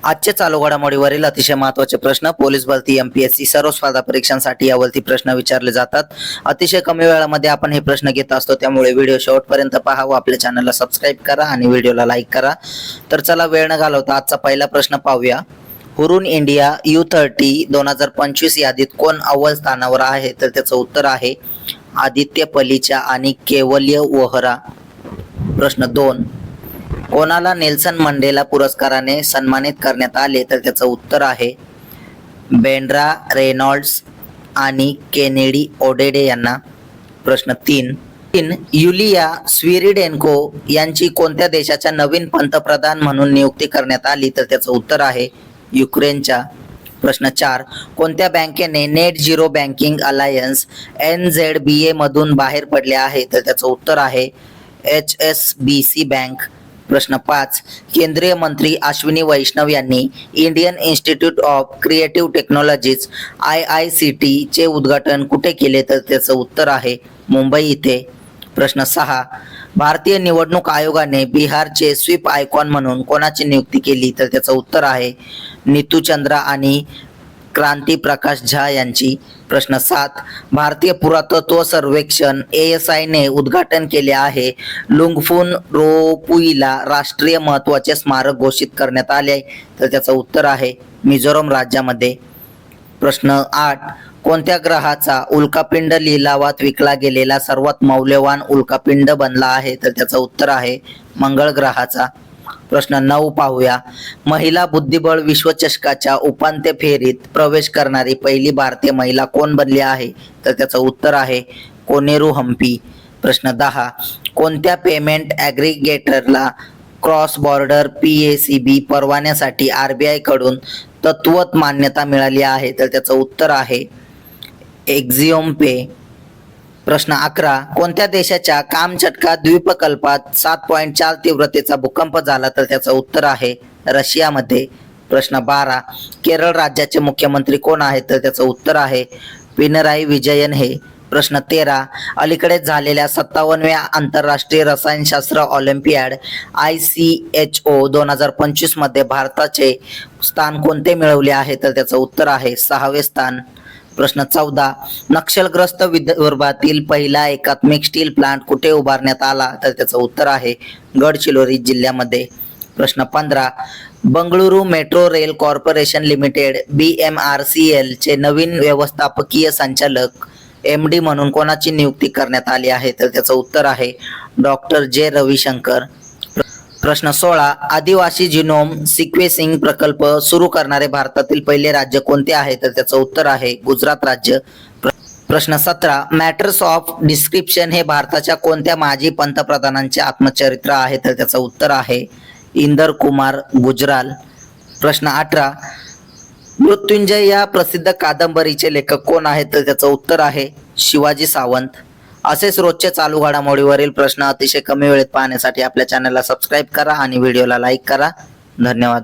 आजच्या चालू घडामोडीवरील अतिशय महत्त्वाचे प्रश्न पोलीस भरती एमपीएससी सर्व स्पर्धा परीक्षांसाठी यावरती प्रश्न विचारले जातात। अतिशय कमी वेळामध्ये आपण हे प्रश्न घेत असतो, त्यामुळे व्हिडिओ शेवटपर्यंत पहा व आपल्या चॅनलला सबस्क्राईब करा आणि व्हिडिओला लाईक करा। तर चला वेळ न घालवता आजचा पहिला प्रश्न पाहूया। हुरून इंडिया U30 2025 यादीत कोण अव्वल स्थानावर आहे? तर त्याचं उत्तर आहे आदित्य पलीचा आणि केवल्य वोहरा। प्रश्न 2, कोणाला नेल्सन मंडेला पुरस्काराने सन्मानित करण्यात आले? तर त्याचं उत्तर आहे बेंड्रा रेनॉल्ड्स आणि केनेडी ओडेडे यांना। प्रश्न 3, युलिया स्विरिडेन्को यांची कोणत्या देशाच्या नवीन पंतप्रधान म्हणून नियुक्ती करण्यात आली? तर त्याचं उत्तर आहे युक्रेनच्या। प्रश्न 4, कोणत्या बँकेने net zero banking alliance NZBA मधून बाहेर पडले आहे? तर त्याचं उत्तर आहे HSBC बँक। प्रश्न 5, केंद्रीय मंत्री अश्विनी वैष्णव यांनी Indian institute of creative technologies IICT चे उद्घाटन कुठे केले? तर त्याचं उत्तर आहे मुंबई इथे। प्रश्न 6, भारतीय निवडणूक आयोगाने बिहारचे स्वीप आयकॉन म्हणून कोणाची नियुक्ती केली? तर त्याचं उत्तर आहे नीतू चंद्रा आणि क्रांती प्रकाश झा यांची। प्रश्न 7, भारतीय पुरातत्व सर्वेक्षण ASI ने उद्घाटन केले आहे लुंगफुन रोपुईला राष्ट्रीय महत्त्वाचे स्मारक घोषित करण्यात आले? तर त्याचं उत्तर आहे मिझोरम राज्यामध्ये। प्रश्न 8, कोणत्या ग्रहाचा उल्कापिंड लिलावात विकला गेलेला सर्वात मौल्यवान उल्कापिंड बनला आहे? तर त्याचं उत्तर आहे मंगळ ग्रहाचा। प्रश्न 9 पाहूया। महिला बुद्धिबळ विश्वचषकाच्या उपांत्य फेरीत प्रवेश करणारी पहिली भारतीय महिला कोण बनली आहे? तर त्याचं उत्तर आहे कोनेरू हम्पी। प्रश्न 10, कोणत्या पेमेंट ॲग्रिगेटरला क्रॉस बॉर्डर PACB परवान्यासाठी RBI कडून तत्वत मान्यता मिळाली आहे? तर त्याचं उत्तर आहे एक्झिओम पे। प्रश्न 11, कोणत्या देशाच्या कामचटका द्वीपकल्पात 7.4 तीव्रतेचा भूकंप झाला? तर त्याचं उत्तर आहे रशियामध्ये। प्रश्न 12, केरळ राज्याचे मुख्यमंत्री कोण आहेत? तर त्याचं उत्तर आहे पिनराई विजयन हे। प्रश्न 13, अलीकडेच झालेल्या 57व्या आंतरराष्ट्रीय रसायनशास्त्र ऑलिम्पियाड ICHO 2025 मध्ये भारताचे स्थान कोणते मिळवले आहे? तर त्याचं उत्तर आहे 6वे स्थान। प्रश्न 14, नक्षलग्रस्त विदर्भातील पहिला एकात्मिक स्टील प्लांट कुठे उभारण्यात आला? तर त्याचं उत्तर आहे गडचिरोली जिल्ह्यामध्ये। प्रश्न 15, Bengaluru metro rail corporation limited BMRCL चे नवीन व्यवस्थापकीय संचालक MD म्हणून कोणाची नियुक्ती करण्यात आली आहे? तर त्याचं उत्तर आहे डॉक्टर J रविशंकर। प्रश्न 16, आदिवासी जिनोम सिक्वेन्सिंग प्रकल्प सुरू करणारे भारतातील पहिले राज्य कोणते आहे? तर त्याचं उत्तर आहे गुजरात राज्य। प्रश्न 17, मॅटर्स ऑफ डिस्क्रिप्शन हे भारताच्या कोणत्या माजी पंतप्रधानांचे आत्मचरित्र आहे? तर त्याचं उत्तर आहे इंदर कुमार गुजराल। प्रश्न 18, मृत्युंजय या प्रसिद्ध कादंबरीचे लेखक कोण आहेत? तर त्याचं उत्तर आहे शिवाजी सावंत। असेच रोजचे चालू घडामोडीवरील प्रश्न अतिशय कमी वेळेत पाहण्यासाठी आपल्या चॅनलला सबस्क्राईब करा आणि व्हिडिओला लाईक करा। धन्यवाद।